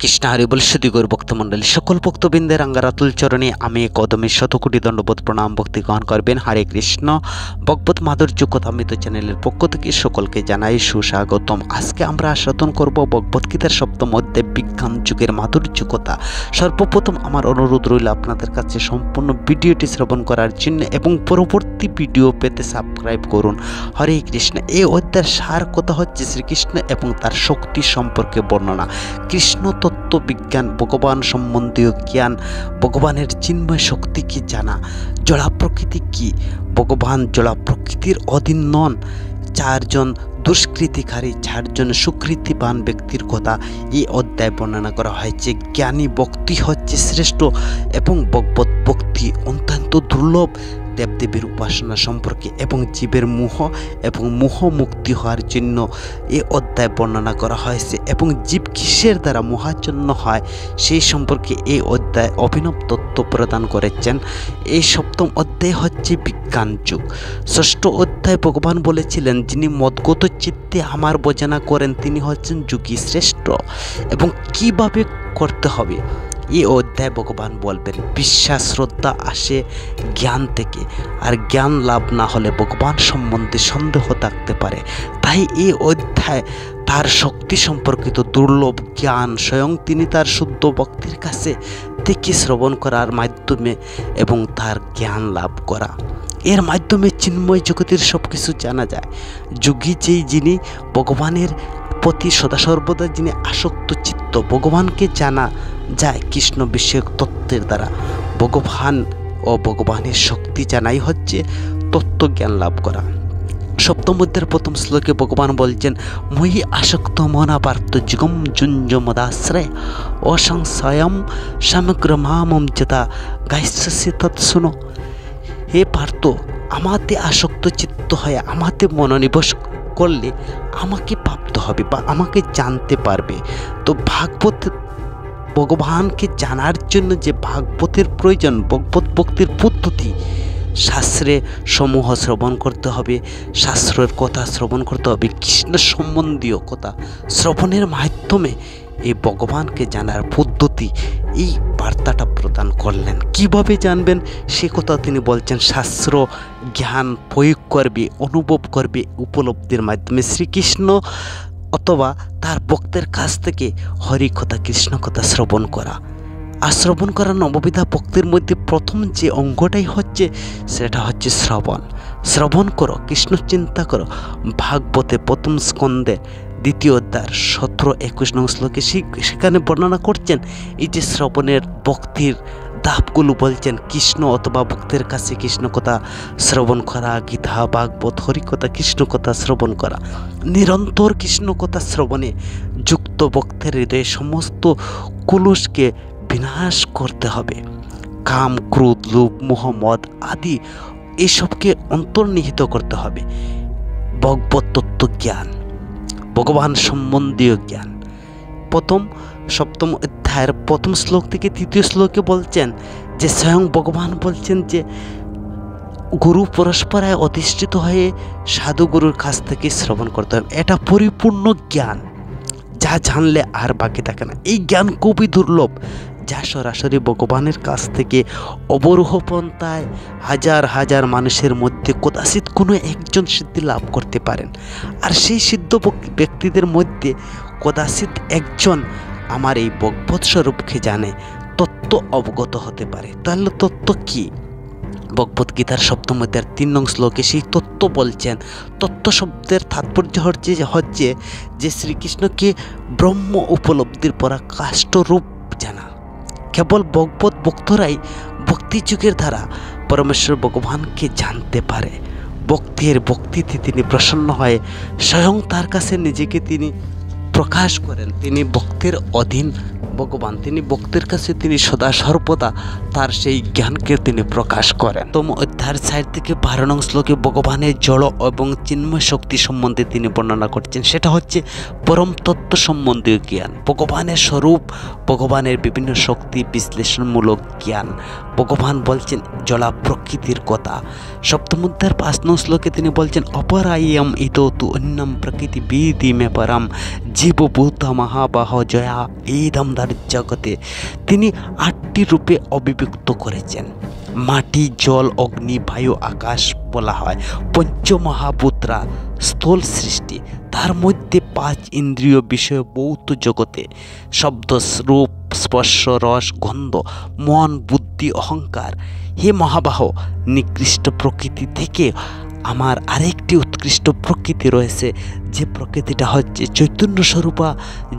কৃষ্ণ হরি বল সুদীগৌর ভক্তমণ্ডলী সকল ভক্তবৃন্দের আঙ্গারাতুল চরণে আমি কদমে শতকোটি দণ্ডবোধ প্রণাম ভক্তি গ্রহণ করবেন। হরে কৃষ্ণ। ভগবত মাধুর্য কথামৃত চ্যানেলের পক্ষ থেকে সকলকে জানাই সুস্বাগতম। আজকে আমরা আস্বাদন করব ভগবদ্গীতার সপ্তম অধ্যায় বিজ্ঞান যুগের মাধুর্য কথা। সর্বপ্রথম আমার অনুরোধ রইল আপনাদের কাছে সম্পূর্ণ ভিডিওটি শ্রবণ করার জন্য এবং পরবর্তী ভিডিও পেতে সাবস্ক্রাইব করুন। হরে কৃষ্ণ। এই অধ্যায়ের সার কথা হচ্ছে শ্রীকৃষ্ণ এবং তার শক্তি সম্পর্কে বর্ণনা। কৃষ্ণ তত্ত্ব বিজ্ঞান, ভগবান সম্বন্ধীয় জ্ঞান, ভগবানের চিন্ময় শক্তি কি জানা, জড়া প্রকৃতি কি, ভগবান জড়া প্রকৃতির অধীন নন, চারজন দুষ্কৃতিকারী, চারজন সুকৃতিবান ব্যক্তির কথা এই অধ্যায় বর্ণনা করা হয়েছে। জ্ঞানী ভক্তি হচ্ছে শ্রেষ্ঠ এবং ভগবত ভক্তি অত্যন্ত দুর্লভ। দেবদেবীর উপাসনা সম্পর্কে এবং জীবের মোহ এবং মোহ মুক্তি হওয়ার জন্য এই অধ্যায় বর্ণনা করা হয়েছে এবং জীব কিসের দ্বারা মোহাচ্ছন্ন হয় সেই সম্পর্কে এই অধ্যায় অভিনব তত্ত্ব প্রদান করেছেন। এই সপ্তম অধ্যায় হচ্ছে বিজ্ঞান যুগ। ষষ্ঠ অধ্যায় ভগবান বলেছিলেন, যিনি মদগত চিত্তে আমার বোঝানা করেন তিনি হচ্ছেন যোগী শ্রেষ্ঠ এবং কিভাবে করতে হবে এই অধ্যায় ভগবান বলবেন। বিশ্বাস শ্রদ্ধা আসে জ্ঞান থেকে, আর জ্ঞান লাভ না হলে ভগবান সম্বন্ধে সন্দেহ থাকতে পারে। তাই এই অধ্যায় তার শক্তি সম্পর্কিত দুর্লভ জ্ঞান স্বয়ং তিনি তার শুদ্ধ ভক্তির কাছে থেকে শ্রবণ করার মাধ্যমে এবং তার জ্ঞান লাভ করা, এর মাধ্যমে চিন্ময় জগতের সব কিছু জানা যায়। যোগী যিনি ভগবানের প্রতি সদা সর্বদা যিনি আসক্ত চিত্ত, ভগবানকে জানা যায় কৃষ্ণ বিষয়ক তত্ত্বের দ্বারা। ভগবান ও ভগবানের শক্তি জানাই হচ্ছে তত্ত্বজ্ঞান লাভ করা। সপ্তম অধ্যায়ের প্রথম শ্লোকে ভগবান বলছেন, ময়ি আসক্ত মনা পার্থ যুগম যুঞ্জ মদাশ্রয় অসংশয়ম সমগ্র মামম যথা গাইস্যসি তৎ শুনো। হে পার্থ, আমাতে আসক্ত চিত্ত হয়ে আমাতে মনোনিবেশ করলে আমাকে প্রাপ্ত হবে বা আমাকে জানতে পারবে। তো ভাগবত ভগবানকে জানার জন্য যে ভাগবতের প্রয়োজন, ভগবত ভক্তির পদ্ধতি, শাস্ত্রে সমূহ শ্রবণ করতে হবে, শাস্ত্রের কথা শ্রবণ করতে হবে, কৃষ্ণ সম্বন্ধীয় কথা শ্রবণের মাধ্যমে এই ভগবানকে জানার পদ্ধতি এই বার্তাটা প্রদান করলেন। কিভাবে জানবেন সে কথা তিনি বলছেন, শাস্ত্র জ্ঞান প্রয়োগ করবে, অনুভব করবে উপলব্ধির মাধ্যমে। শ্রীকৃষ্ণ অথবা তার ভক্তের কাছ থেকে হরি কথা কৃষ্ণ কথা শ্রবণ করা। আর শ্রবণ করা নববিধা ভক্তির মধ্যে প্রথম যে অঙ্গটাই হচ্ছে সেটা হচ্ছে শ্রবণ। শ্রবণ করো, কৃষ্ণ চিন্তা করো। ভাগবতে প্রথম স্কন্ধে দ্বিতীয় অধ্যায় 17-21 নং শ্লোকে সেখানে বর্ণনা করছেন এই যে শ্রবণের ভক্তির ধাপগুলো বলছেন। কৃষ্ণ অথবা ভক্তের কাছে কৃষ্ণ কথা শ্রবণ করা, গীতা ভাগবত হরিকথা কৃষ্ণ কথা শ্রবণ করা, নিরন্তর কৃষ্ণ কথা শ্রবণে যুক্ত ভক্তের হৃদয়ে সমস্ত কুলুষকে বিনাশ করতে হবে। কাম ক্রোধ লোভ মোহ মদ আদি এসবকে অন্তর্নিহিত করতে হবে। ভগবত তত্ত্ব জ্ঞান, ভগবান সম্বন্ধীয় জ্ঞান। সপ্তম অধ্যায়ের প্রথম শ্লোক থেকে তৃতীয় শ্লোকে বলছেন যে স্বয়ং ভগবান বলছেন যে গুরু পরস্পরায় অধিষ্ঠিত হয়ে সাধুগুরুর কাছ থেকে শ্রবণ করতে হবে। এটা পরিপূর্ণ জ্ঞান, যা জানলে আর বাকি থাকে না। এই জ্ঞান খুবই দুর্লভ, যা সরাসরি ভগবানের কাছ থেকে অবরোহ পন্থায় হাজার হাজার মানুষের মধ্যে কদাচিৎ কোনো একজন সিদ্ধি লাভ করতে পারেন। আর সেই সিদ্ধ ব্যক্তিদের মধ্যে কদাচিৎ একজন আমার এই ভগবৎ স্বরূপকে জানে, তত্ত্ব অবগত হতে পারে। তাহলে তত্ত্ব কি? ভগবদ্গীতার সপ্তম অধ্যায়ের 3 নং শ্লোকে সেই তত্ত্ব বলছেন। তত্ত্ব শব্দের তাৎপর্য হচ্ছে যে শ্রীকৃষ্ণকে ব্রহ্ম উপলব্ধির পরাকাষ্ঠ রূপ জানা। কেবল ভগবত ভক্তরাই ভক্তি যুগের দ্বারা পরমেশ্বর ভগবানকে জানতে পারে। ভক্তিতে তিনি প্রসন্ন হয়ে স্বয়ং তার কাছে নিজেকে তিনি প্রকাশ করেন। তিনি ভক্তের অধীন ভগবান, তিনি ভক্তের কাছে তিনি সদা সর্বদা তার সেই জ্ঞানকে তিনি প্রকাশ করেন। অধ্যায়ের 4 থেকে 12 নং শ্লোকে ভগবানের জড় এবং চিন্ময় শক্তি সম্বন্ধে তিনি বর্ণনা করছেন। সেটা হচ্ছে পরম তত্ত্ব সম্বন্ধীয় জ্ঞান, ভগবানের স্বরূপ, ভগবানের বিভিন্ন শক্তি বিশ্লেষণমূলক জ্ঞান, ভগবান বলছেন জলা প্রকৃতির কথা। সপ্তম অধ্যায়ের 5 নং শ্লোকে তিনি বলছেন অপরায়ম ইতো তু অন্যম প্রকৃতি বিধি মে পরম জীবভূত মহাবাহ জয়া ইদম জগতে। তিনি 8টি রূপে অভিব্যক্ত করেছেন। মাটি, জল, অগ্নি, বায়ু, আকাশ বলা হয় পঞ্চমহাভূতরা স্থূল সৃষ্টি। তার মধ্যে 5 ইন্দ্রিয় বিষয় ভৌত জগতে শব্দ, রূপ, স্পর্শ, রস, গন্ধ, মন, বুদ্ধি, অহংকার। হে মহাবাহ, নিকৃষ্ট প্রকৃতি থেকে আমার আরেকটি উৎকৃষ্ট প্রকৃতি রয়েছে, যে প্রকৃতিটা হচ্ছে চৈতন্য স্বরূপা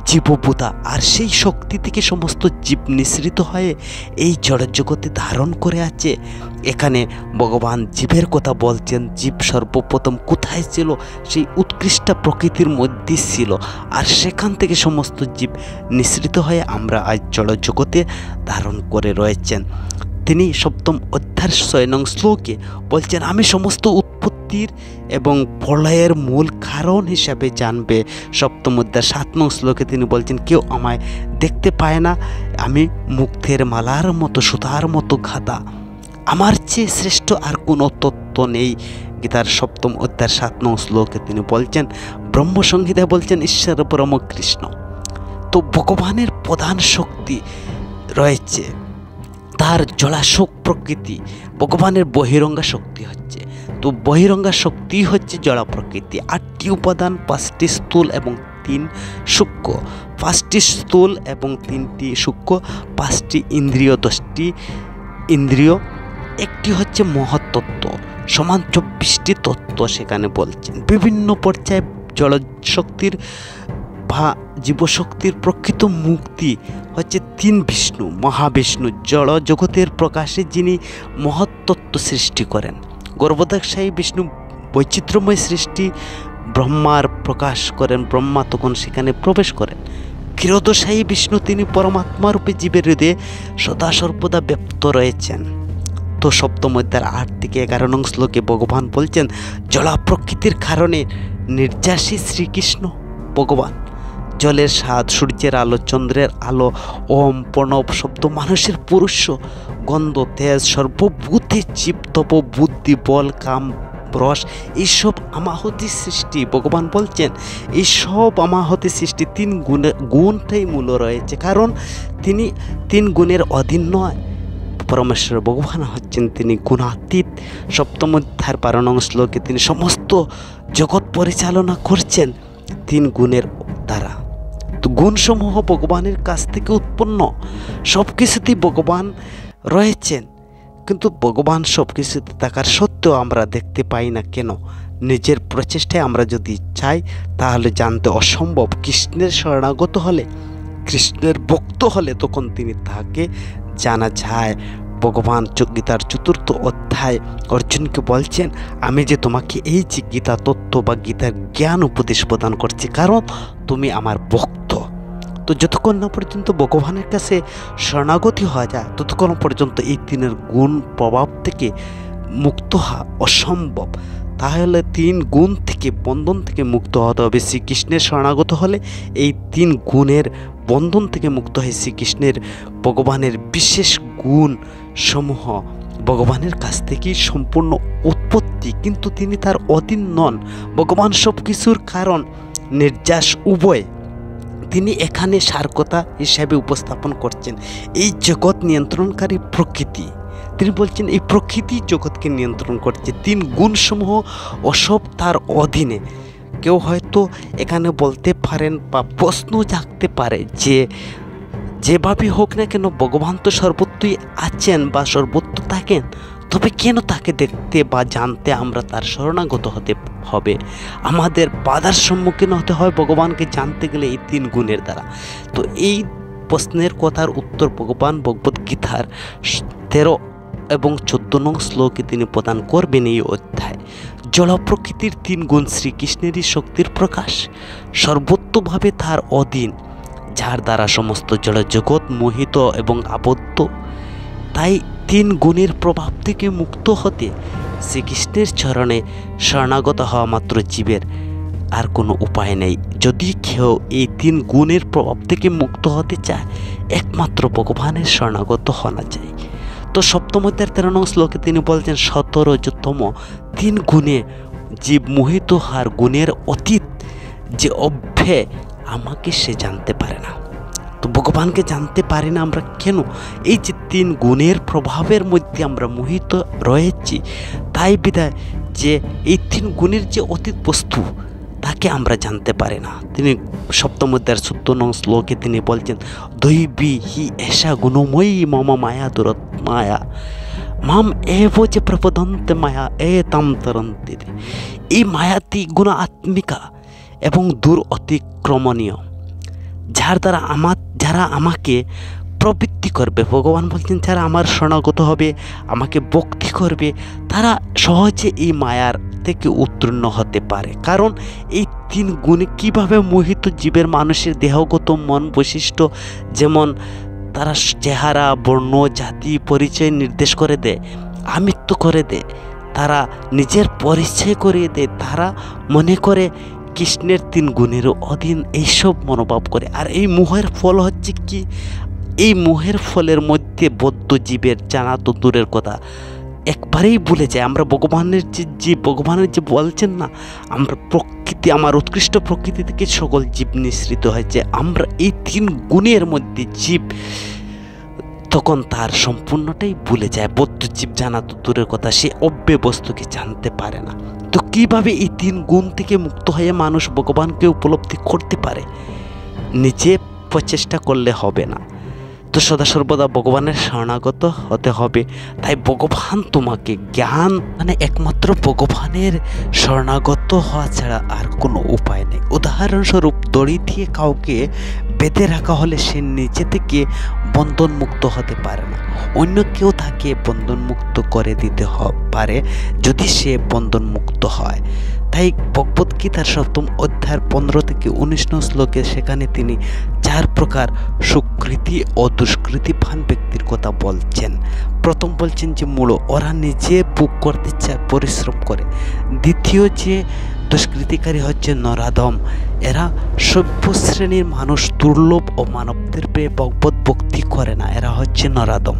জীবভূতা। আর সেই শক্তি থেকে সমস্ত জীব নিঃসৃত হয়ে এই জড়জগতে ধারণ করে আছে। এখানে ভগবান জীবের কথা বলছেন। জীব সর্বপ্রথম কোথায় ছিল? সেই উৎকৃষ্ট প্রকৃতির মধ্যে ছিল, আর সেখান থেকে সমস্ত জীব নিঃসৃত হয়ে আমরা আজ জড়জগতে ধারণ করে রয়েছেন। তিনি সপ্তম অধ্যায়ের 6 নং শ্লোকে বলছেন আমি সমস্ত উৎপত্তির এবং প্রলয়ের মূল কারণ হিসাবে জানবে। সপ্তম অধ্যায় 7 নং শ্লোকে তিনি বলছেন কেউ আমায় দেখতে পায় না, আমি মুক্তের মালার মতো সুতার মতো গাঁথা, আমার চেয়ে শ্রেষ্ঠ আর কোনো তত্ত্ব নেই। গীতার সপ্তম অধ্যায়ের 7 নং শ্লোকে তিনি বলছেন, ব্রহ্মসংহিতায় বলছেন ঈশ্বর পরম কৃষ্ণ। তো ভগবানের প্রধান শক্তি রয়েছে তার জলাশোক প্রকৃতি। ভগবানের বহিরঙ্গা শক্তি হচ্ছে, তো বহিরঙ্গা শক্তি হচ্ছে জলা প্রকৃতি। 8টি উপাদান, 5টি স্থূল এবং 3 সূক্ষ্ম। 5টি স্থূল এবং 3টি সূক্ষ্ম, 5টি ইন্দ্রিয়, 10টি ইন্দ্রিয়, একটি হচ্ছে মহত্তত্ত্ব, সমান 24টি তত্ত্ব সেখানে বলছেন। বিভিন্ন পর্যায়ে জলশক্তির বা জীবশক্তির প্রকৃত মুক্তি হচ্ছে 3 বিষ্ণু, মহাবিষ্ণু জড় জগতের প্রকাশে যিনি মহত্তত্ত্ব সৃষ্টি করেন। গর্ভদাক্ষায়ী বিষ্ণু বৈচিত্র্যময় সৃষ্টি ব্রহ্মার প্রকাশ করেন, ব্রহ্মা তখন সেখানে প্রবেশ করেন। ক্ষীরোদশায়ী বিষ্ণু তিনি পরমাত্মা রূপে জীবের হৃদয়ে সদা সর্বদা ব্যপ্ত রয়েছেন। তো সপ্তম অধ্যায়ের 8 থেকে 11 নং শ্লোকে ভগবান বলছেন জলা প্রকৃতির কারণে নির্যাসী শ্রীকৃষ্ণ ভগবান। জলের স্বাদ, সূর্যের আলো, চন্দ্রের আলো, ওম, প্রণব শব্দ, মানুষের পুরুষ, গন্ধ, তেজ, সর্বভূতে জীব, তপ, বুদ্ধি, বল, কাম, রস, এইসব আমাহতি সৃষ্টি। ভগবান বলছেন এই সব আমাহতি সৃষ্টি 3 গুণটাই মূল রয়েছে, কারণ তিনি 3 গুণের অধীন নয়। পরমেশ্বর ভগবান হচ্ছেন তিনি গুণাতীত। সপ্তম অধ্যায়ের 12 নং শ্লোকে তিনি সমস্ত জগৎ পরিচালনা করছেন 3 গুণের দ্বারা। তো গুণসমূহ ভগবানের কাছ থেকে উৎপন্ন, সব কিছুতেই ভগবান রয়েছেন, কিন্তু ভগবান সব কিছুতে থাকার সত্ত্বেও আমরা দেখতে পাই না কেন? নিজের প্রচেষ্টায় আমরা যদি চাই তাহলে জানতে অসম্ভব। কৃষ্ণের শরণাগত হলে, কৃষ্ণের ভক্ত হলে তখন তিনি তাকে জানা যায়। ভগবান গীতার 4র্থ অধ্যায় অর্জুনকে বলছেন আমি যে তোমাকে এই যে গীতা তত্ত্ব বা গীতার জ্ঞান উপদেশ প্রদান করছি কারণ তুমি আমার ভক্ত। তো যতক্ষণ না পর্যন্ত ভগবানের কাছে শরণাগতি হওয়া যায় ততক্ষণ পর্যন্ত এই 3 গুণ প্রভাব থেকে মুক্ত হওয়া অসম্ভব। তাহলে 3 গুণ থেকে বন্ধন থেকে মুক্ত হতে হবে। শ্রীকৃষ্ণের শরণাগত হলে এই 3 গুণের বন্ধন থেকে মুক্ত হয়ে শ্রীকৃষ্ণের ভগবানের বিশেষ গুণ সমূহ ভগবানের কাছ থেকেই সম্পূর্ণ উৎপত্তি, কিন্তু তিনি তার অধীন নন। ভগবান সব কিছুর কারণ, নির্যাস উভয়। তিনি এখানে সারকতা হিসাবে উপস্থাপন করছেন এই জগৎ নিয়ন্ত্রণকারী প্রকৃতি। তিনি বলছেন এই প্রকৃতি জগৎকে নিয়ন্ত্রণ করছে, 3 গুণসমূহ অসব তার অধীনে। কেউ হয়তো এখানে বলতে পারেন বা প্রশ্ন জাগতে পারে যে যেভাবে হোক না কেন ভগবান তো সর্বত্রই আছেন বা সর্বত্র থাকেন, তবে কেন তাকে দেখতে বা জানতে আমরা তার শরণাগত হতে হবে? আমাদের বাধার সম্মুখীন হতে হয় ভগবানকে জানতে গেলে এই 3 গুণের দ্বারা। তো এই প্রশ্নের কথার উত্তর ভগবান ভগবত গীতার 13 এবং 14 নং শ্লোকে তিনি প্রদান করবেন এই অধ্যায়। জল প্রকৃতির 3 গুণ শ্রীকৃষ্ণেরই শক্তির প্রকাশ, সর্বত্রভাবে তার অধীন, যার দ্বারা সমস্ত জড়জগৎ মোহিত এবং আবদ্ধ। তাই 3 গুণের প্রভাব থেকে মুক্ত হতে শ্রীকৃষ্ণের চরণে শরণাগত হওয়া মাত্র জীবের, আর কোনো উপায় নেই। যদি কেউ এই 3 গুণের প্রভাব থেকে মুক্ত হতে চায় একমাত্র ভগবানের শরণাগত হওয়া যায়। তো সপ্তম অধ্যায়ের 13 নং শ্লোকে তিনি বলছেন 17তম 3 গুণে জীব মোহিত হার গুণের অতীত যে অভ্যে আমাকে সে জানতে পারে না। তো ভগবানকে জানতে পারি না আমরা কেন? এই যে 3 গুণের প্রভাবের মধ্যে আমরা মোহিত রয়েছি, তাই বিধায় যে এই 3 গুণের যে অতীত বস্তু তাকে আমরা জানতে পারি না। তিনি সপ্তম অধ্যায়ের 14 নং শ্লোকে তিনি বলছেন দৈবী হি এষা গুণময়ী মম মায়া দুরত মায়া মাম এব যে প্রপদন্তে মায়া এ তাম তরন্তি। এই মায়াতি গুণ আত্মিকা এবং দূর অতিক্রমণীয়, যারা আমাকে প্রবৃত্তি করবে, ভগবান বলছেন যারা আমার শরণাগত হবে, আমাকে ভক্তি করবে, তারা সহজে এই মায়ার থেকে উত্তীর্ণ হতে পারে। কারণ এই 3 গুণে কীভাবে মোহিত জীবের মানুষের দেহগত মন বৈশিষ্ট্য, যেমন তারা চেহারা, বর্ণ, জাতি, পরিচয় নির্দেশ করে দেয়, আমিত্ব করে দেয়, তারা নিজের পরিচয় করিয়ে দেয়, তারা মনে করে কৃষ্ণের 3 গুণের অধীন, এইসব মনোভাব করে। আর এই মোহের ফল হচ্ছে কি? এই মোহের ফলের মধ্যে বদ্ধ জীবের জানা তো দূরের কথা, একবারেই ভুলে যায় আমরা ভগবানের ভগবানের যে বলছেন না, আমরা প্রকৃতি, আমার উৎকৃষ্ট প্রকৃতি থেকে সকল জীব নিঃসৃত হয়েছে, আমরা এই 3 গুণের মধ্যে জীব তখন তার সম্পূর্ণটাই ভুলে যায়। বদ্ধ জীব জানা তো দূরের কথা, সে অব্যয় বস্তুকে জানতে পারে না। তো কীভাবে এই 3 গুণ থেকে মুক্ত হয়ে মানুষ ভগবানকে উপলব্ধি করতে পারে? নিজে প্রচেষ্টা করলে হবে না, তো সদা সর্বদা ভগবানের শরণাগত হতে হবে। তাই ভগবান তোমাকে জ্ঞান, মানে একমাত্র ভগবানের শরণাগত হওয়া ছাড়া আর কোনো উপায় নেই। উদাহরণস্বরূপ দড়ি দিয়ে কাউকে বেঁধে রাখা হলে সে নিজে থেকে বন্ধনমুক্ত হতে পারে না, অন্য কেউ তাকে বন্ধনমুক্ত করে দিতে পারে যদি সে বন্ধনমুক্ত হয়। তাই ভগবদ্গীতার 7ম অধ্যায়ের 15 থেকে 19 নং শ্লোকে সেখানে তিনি 4 প্রকার সুকৃতি ও দুষ্কৃতিবান ব্যক্তির কথা বলছেন। প্রথম বলছেন যে মূল, ওরা নিজে ভোগ করতে চায়, পরিশ্রম করে। দ্বিতীয় যে দুষ্কৃতিকারী হচ্ছে নরাধম, এরা সভ্য শ্রেণীর মানুষ, দুর্লভ ও মানবদের পেয়ে ভগবত ভক্তি করে না, এরা হচ্ছে নরাধম।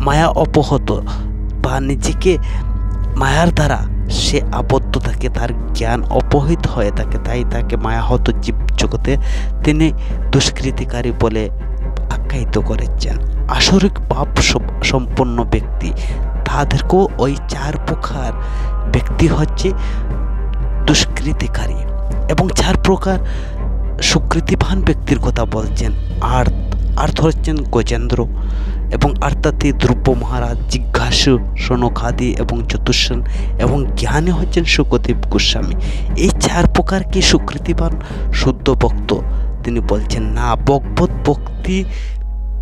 মায়া অপহত বা নিজেকে মায়ার দ্বারা সে আবদ্ধ থাকে, তার জ্ঞান অপহৃত হয়ে থাকে, তাই তাকে মায়াহত জীব জগতে তিনি দুষ্কৃতিকারী বলে আখ্যায়িত করেছেন। আসরিক পাপ সম্পন্ন ব্যক্তি, তাদেরকেও ওই 4 প্রকার ব্যক্তি হচ্ছে দুষ্কৃতিকারী। এবং 4 প্রকার সুকৃতিবান ব্যক্তির কথা বলছেন। আর্থ হচ্ছেন গজেন্দ্র এবং আর্তাতি ধ্রুব মহারাজ, জিজ্ঞাসু, সনকাদি এবং চতুর্সেন, এবং জ্ঞানী হচ্ছেন সুখদেব গোস্বামী। এই 4 প্রকার কি সুকৃতিবান শুদ্ধ ভক্ত? তিনি বলছেন না, ভগবত ভক্তি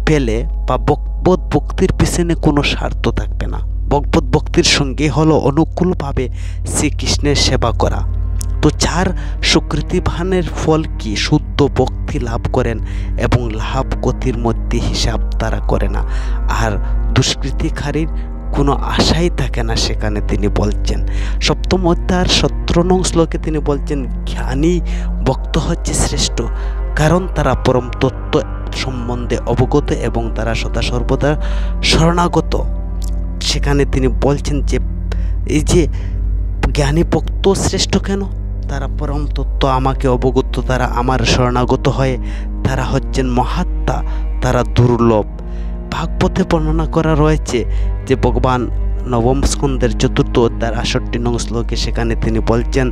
পেলে বা ভগবত ভক্তির পিছনে কোনো স্বার্থ থাকবে না। ভগবত ভক্তির সঙ্গে হলো অনুকূলভাবে শ্রীকৃষ্ণের সেবা করা। তো 4 সুকৃতিবানের ফল কি? শুদ্ধ ভক্তি লাভ করেন এবং লাভ গতির মধ্যে হিসাব তারা করে না, আর দুষ্কৃতিকারীর কোনো আশাই থাকে না সেখানে। তিনি বলছেন 7ম অধ্যায়ের 17 নং শ্লোকে তিনি বলছেন জ্ঞানী ভক্ত হচ্ছে শ্রেষ্ঠ, কারণ তারা পরম তত্ত্ব সম্বন্ধে অবগত এবং তারা সদা সর্বদা শরণাগত। সেখানে তিনি বলছেন যে এই যে জ্ঞানী ভক্ত শ্রেষ্ঠ কেন? তারা পরম তত্ত্ব আমাকে অবগত, তারা আমার শরণাগত হয়ে, তারা হচ্ছেন মহাত্মা, তারা দুর্লভ। ভাগবতে বর্ণনা করা রয়েছে যে ভগবান নবম স্কন্দের 4র্থ অধ্যায়ের 68 নং শ্লোকে সেখানে তিনি বলছেন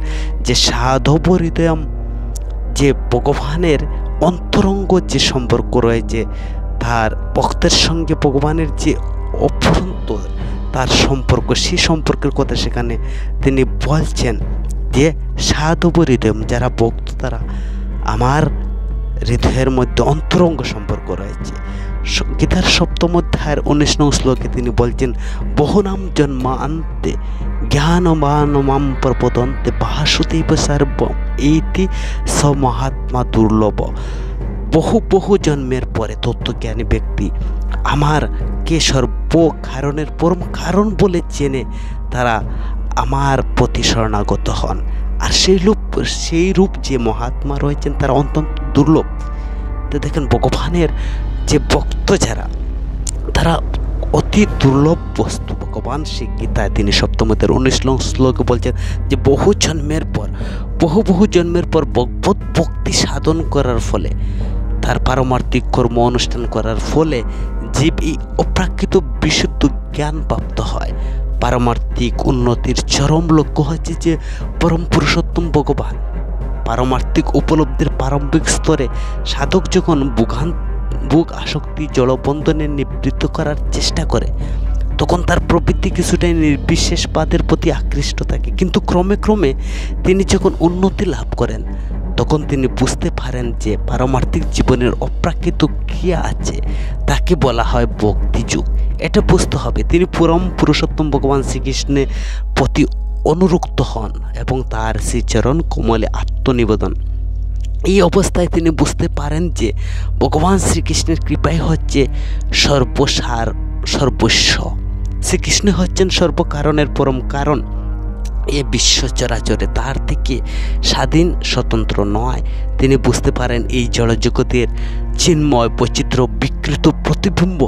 যে সাধব হৃদয়ম, যে ভগবানের অন্তরঙ্গ যে সম্পর্ক রয়েছে, তার ভক্তের সঙ্গে ভগবানের যে অফুরন্ত তার সম্পর্ক, সেই সম্পর্কের কথা সেখানে তিনি বলছেন যে সাধব হৃদয়ম, যারা ভক্ত তারা আমার হৃদয়ের মধ্যে অন্তরঙ্গ সম্পর্ক রয়েছে। গীতার 7ম অধ্যায়ের 19 নং শ্লোকে তিনি বলছেন বহুনাম জন্মান্তে জ্ঞানবান মাম প্রপদন্তে বাসুদেব সর্বম এইটি মহাত্মা দুর্লভ। বহু জন্মের পরে তত্ত্বজ্ঞানী ব্যক্তি আমার কে সর্ব কারণের পরম কারণ বলে জেনে তারা আমার প্রতি শরণাগত হন। আর সেই রূপ যে মহাত্মা রয়েছেন তারা অত্যন্ত দুর্লভ। তো দেখেন ভগবানের যে ভক্ত যারা, তারা অতি দুর্লভ বস্তু। ভগবান শ্রী গীতায় তিনি সপ্তম অধ্যায়ের 19 নং শ্লোকে বলছেন যে বহু জন্মের পর ভগবত ভক্তি সাধন করার ফলে, তার পারমার্থিক কর্ম অনুষ্ঠান করার ফলে জীব এই অপ্রাকৃত বিশুদ্ধ জ্ঞান প্রাপ্ত হয়। পারমার্থিক উন্নতির চরম লক্ষ্য হচ্ছে যে পরম পুরুষোত্তম ভগবান। পারমার্থিক উপলব্ধির প্রারম্ভিক স্তরে সাধক যখন ভোগ আসক্তি জড়বন্ধনে নিবৃত্ত করার চেষ্টা করে, তখন তার প্রবৃত্তি কিছুটাই নির্বিশেষবাদের প্রতি আকৃষ্ট থাকে। কিন্তু ক্রমে ক্রমে তিনি যখন উন্নতি লাভ করেন, তখন তিনি বুঝতে পারেন যে পারমার্থিক জীবনের অপ্রাকৃত ক্রিয়া আছে, তাকে বলা হয় ভক্তিযুগ। এটা বুঝতে হবে। তিনি পরম পুরুষোত্তম ভগবান শ্রীকৃষ্ণের প্রতি অনুরক্ত হন এবং তার শ্রীচরণ কমলে আত্মনিবেদন। এই অবস্থায় তিনি বুঝতে পারেন যে ভগবান শ্রীকৃষ্ণের কৃপাই হচ্ছে সর্বসার সর্বস্ব। শ্রীকৃষ্ণ হচ্ছেন সর্বকারণের পরম কারণ। এ বিশ্ব চরাচরে তার থেকে স্বাধীন স্বতন্ত্র নয়। তিনি বুঝতে পারেন এই জড়জগতের চিন্ময় বৈচিত্র্য বিকৃত প্রতিবিম্ব,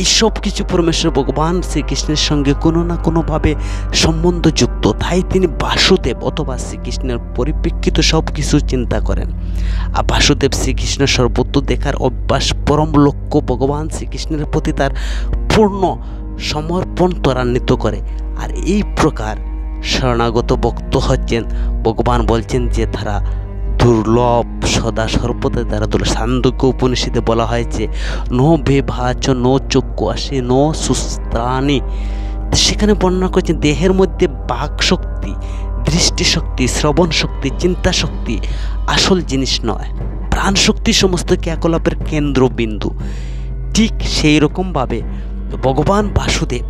এই সব কিছু পরমেশ্বর ভগবান শ্রীকৃষ্ণের সঙ্গে কোনো না কোনোভাবে সম্বন্ধযুক্ত। তাই তিনি বাসুদেব অথবা শ্রীকৃষ্ণের পরিপ্রেক্ষিত সব কিছু চিন্তা করেন। আর বাসুদেব শ্রীকৃষ্ণ সর্বত্র দেখার অভ্যাস পরম লক্ষ্য ভগবান শ্রীকৃষ্ণের প্রতি তার পূর্ণ সমর্পণ ত্বরান্বিত করে। আর এই প্রকার শরণাগত ভক্ত হচ্ছেন, ভগবান বলছেন যে তারা দুর্লভ, সদা সর্বদা তারা দুর্লভ। ছান্দোক্য উপনিষদে বলা হয়েছে নো বেভাচ নো চক্ষু আসে নো সুস্ত্রাণী। সেখানে বর্ণনা করছেন দেহের মধ্যে বাক শক্তি, দৃষ্টিশক্তি, শ্রবণ শক্তি, চিন্তা শক্তি আসল জিনিস নয়। প্রাণ শক্তি সমস্ত ক্রিয়াকলাপের কেন্দ্রবিন্দু। ঠিক সেই রকমভাবে ভগবান বাসুদেব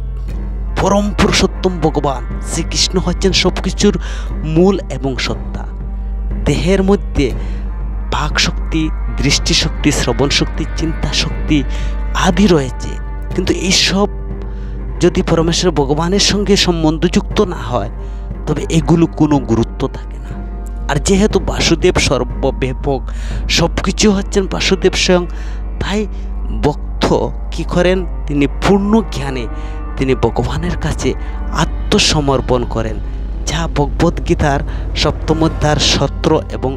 পরম পুরুষোত্তম ভগবান শ্রীকৃষ্ণ হচ্ছেন সব কিছুর মূল এবং সত্তা। দেহের মধ্যে বাক শক্তি, দৃষ্টিশক্তি, শ্রবণ শক্তি, চিন্তা শক্তি আদি রয়েছে, কিন্তু এইসব যদি পরমেশ্বর ভগবানের সঙ্গে সম্বন্ধযুক্ত না হয়, তবে এগুলো কোনো গুরুত্ব থাকে না। আর যেহেতু বাসুদেব সর্বব্যাপক, সব কিছু হচ্ছেন বাসুদেব স্বয়ং, তাই ভক্ত কী করেন, তিনি পূর্ণ জ্ঞানে তিনি ভগবানের কাছে আত্মসমর্পণ করেন, যা ভগবদ্গীতার 7ম অধ্যায়ের 17 এবং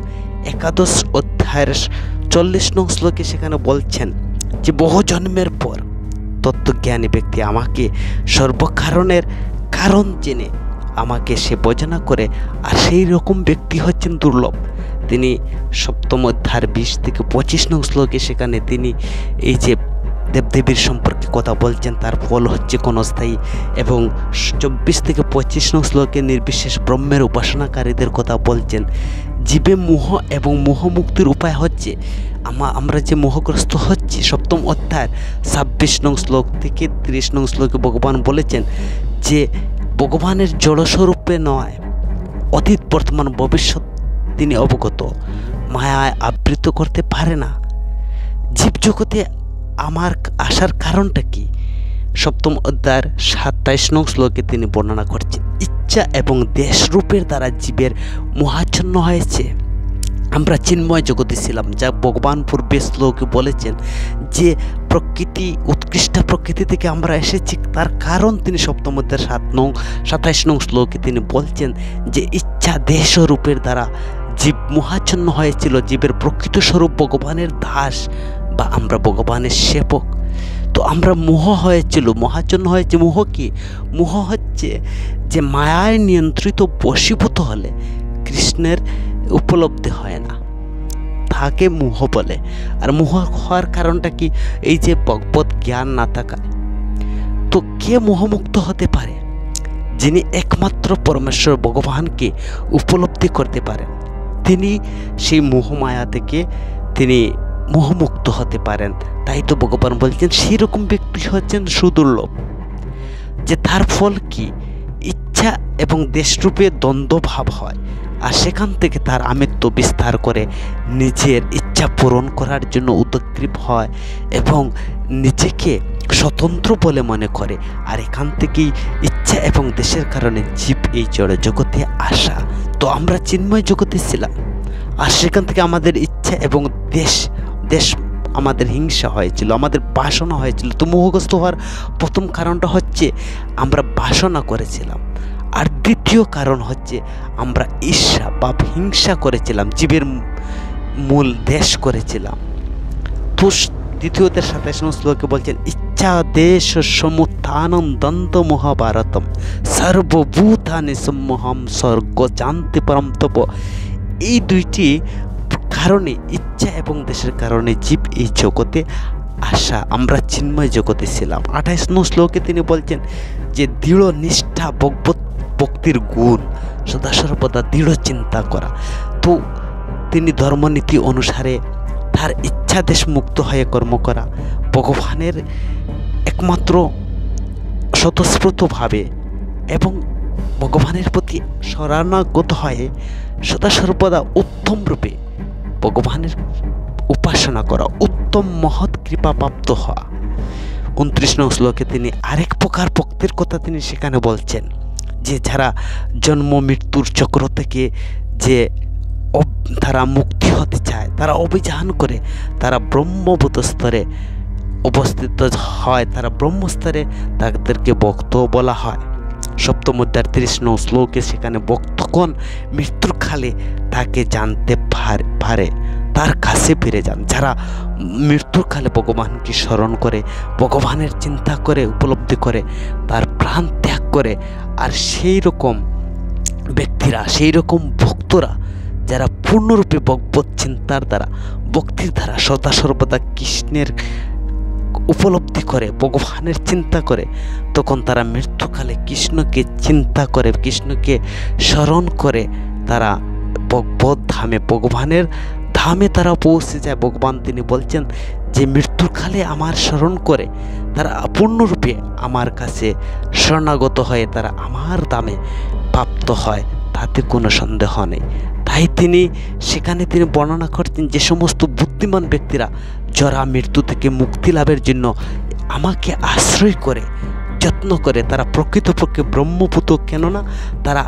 11 অধ্যায়ের 40 নং শ্লোকে সেখানে বলছেন যে বহু জন্মের পর তত্ত্বজ্ঞানী ব্যক্তি আমাকে সর্বকারণের কারণ জেনে আমাকে সে বোঝনা করে, আর সেই রকম ব্যক্তি হচ্ছেন দুর্লভ। তিনি 7ম অধ্যায়ের 20 থেকে 25 নং শ্লোকে সেখানে তিনি এই যে দেবদেবীর সম্পর্কে কথা বলছেন, তার ফল হচ্ছে ক্ষণস্থায়ী, এবং 24 থেকে 25 নং শ্লোকে নির্বিশেষ ব্রহ্মের উপাসনাকারীদের কথা বলছেন। জীবে মোহ এবং মোহমুক্তির উপায় হচ্ছে আমরা যে মোহগ্রস্ত হচ্ছি। 7ম অধ্যায়ের 26 নং শ্লোক থেকে 30 নং শ্লোকে ভগবান বলেছেন যে ভগবানের জড়স্বরূপে নয়, অতীত বর্তমান ভবিষ্যৎ তিনি অবগত, মায়ায় আবৃত করতে পারে না। জীবজগতে আমার আসার কারণটা কি? 7ম অধ্যায়ের 27 নং শ্লোকে তিনি বর্ণনা করছেন ইচ্ছা এবং দেশরূপের দ্বারা জীবের মোহাচ্ছন্ন হয়েছে। আমরা চিন্ময় জগতে ছিলাম, যা ভগবান পূর্বে শ্লোকে বলেছেন যে প্রকৃতি, উৎকৃষ্ট প্রকৃতি থেকে আমরা এসেছি। তার কারণ তিনি 7ম অধ্যায়ের 27 নং শ্লোকে তিনি বলছেন যে ইচ্ছা দেশরূপের দ্বারা জীব মোহাচ্ছন্ন হয়েছিল। জীবের প্রকৃত স্বরূপ ভগবানের দাস বা আমরা ভগবানের সেবক। তো আমরা মোহ হয়েছিল, মোহাচ্ছন্ন হয়েছে। মোহ কি? মোহ হচ্ছে যে মায়ায় নিয়ন্ত্রিত বশীভূত হলে কৃষ্ণের উপলব্ধি হয় না, তাকে মোহ বলে। আর মোহ হওয়ার কারণটা কি? এই যে ভগবত জ্ঞান না থাকায়। তো কে মোহমুক্ত হতে পারে? যিনি একমাত্র পরমেশ্বর ভগবানকে উপলব্ধি করতে পারেন, তিনি সেই মোহমায়া থেকে তিনি মোহমুক্ত হতে পারেন। তাই তো ভগবান বলছেন সেরকম ব্যক্তি হচ্ছেন সুদুর্লভ, যে তার ফল কি? ইচ্ছা এবং দেশরূপে দ্বন্দ্বভাব হয়, আর সেখান থেকে তার আমিত্ব বিস্তার করে নিজের ইচ্ছা পূরণ করার জন্য উদ্গ্রীব হয় এবং নিজেকে স্বতন্ত্র বলে মনে করে। আর এখান থেকেই ইচ্ছা এবং দেশের কারণে জীব এই জড় জগতে আসা। তো আমরা চিন্ময় জগতে ছিলাম, আর সেখান থেকে আমাদের ইচ্ছা এবং দেশ আমাদের হিংসা হয়েছিল, আমাদের বাসনা হয়েছিল। তো মোহগ্রস্ত হওয়ার প্রথম কারণটা হচ্ছে আমরা বাসনা করেছিলাম, আর দ্বিতীয় কারণ হচ্ছে আমরা ঈর্ষা বা হিংসা করেছিলাম, জীবের মূল দেশ করেছিলাম। তো দ্বিতীয়দের 27 শ্লোকে বলছেন ইচ্ছা দেশ সমুত্থানম দ্বন্দ্ব মহাভারতম সর্বভূতানি সম্মোহম স্বর্গ জানতে পরম তপ। এই দুইটি কারণে, ইচ্ছা এবং দেশের কারণে জীব এই জগতে আসা, আমরা চিন্ময় জগতে ছিলাম। 28 শ্লোকে তিনি বলছেন যে দৃঢ় নিষ্ঠা ভক্তির গুণ, সদা সর্বদা দৃঢ় চিন্তা করা। তো তিনি ধর্মনীতি অনুসারে তার ইচ্ছাদেশ মুক্ত হয়ে কর্ম করা, ভগবানের একমাত্র স্বতঃস্ফূর্তভাবে এবং ভগবানের প্রতি শরণাগত হয়ে সদা সর্বদা উত্তম রূপে ভগবানের উপাসনা করা, উত্তম মহৎ কৃপা প্রাপ্ত হওয়া। 29 শ্লোকে তিনি আরেক প্রকার ভক্তির কথা তিনি সেখানে বলছেন যে যারা জন্ম মৃত্যুর চক্র থেকে যে তারা মুক্তি হতে চায়, তারা অভিযান করে, তারা ব্রহ্মভূত স্তরে অবস্থিত হয়, তারা ব্রহ্মস্তরে, তাদেরকে ভক্ত বলা হয়। সপ্তম অধ্যায় 30 শ্লোকে সেখানে ভক্তগণ মৃত্যুর কালে তাকে জানতে পারে, তার কাছে ফিরে যান। যারা মৃত্যুর কালে ভগবানকে স্মরণ করে, ভগবানের চিন্তা করে, উপলব্ধি করে, তার প্রাণ ত্যাগ করে, আর সেই রকম ব্যক্তিরা, সেই রকম ভক্তরা যারা পূর্ণরূপে ভগবত চিন্তার দ্বারা, ভক্তির দ্বারা সদা সর্বদা কৃষ্ণের উপলব্ধি করে, ভগবানের চিন্তা করে, তখন তারা মৃত্যুকালে কৃষ্ণকে চিন্তা করে, কৃষ্ণকে স্মরণ করে, তারা ভগবত ধামে, ভগবানের ধামে তারা পৌঁছে যায়। ভগবান তিনি বলছেন যে মৃত্যুকালে আমার স্মরণ করে তারা পূর্ণরূপে আমার কাছে শরণাগত হয়ে তারা আমার ধামে প্রাপ্ত হয়, তাতে কোনো সন্দেহ নেই। তাই তিনি সেখানে তিনি বর্ণনা করছেন যে সমস্ত বুদ্ধিমান ব্যক্তিরা জরা মৃত্যু থেকে মুক্তি লাভের জন্য আমাকে আশ্রয় করে, যত্ন করে, তারা প্রকৃতপক্ষে ব্রহ্মপুত, কেননা তারা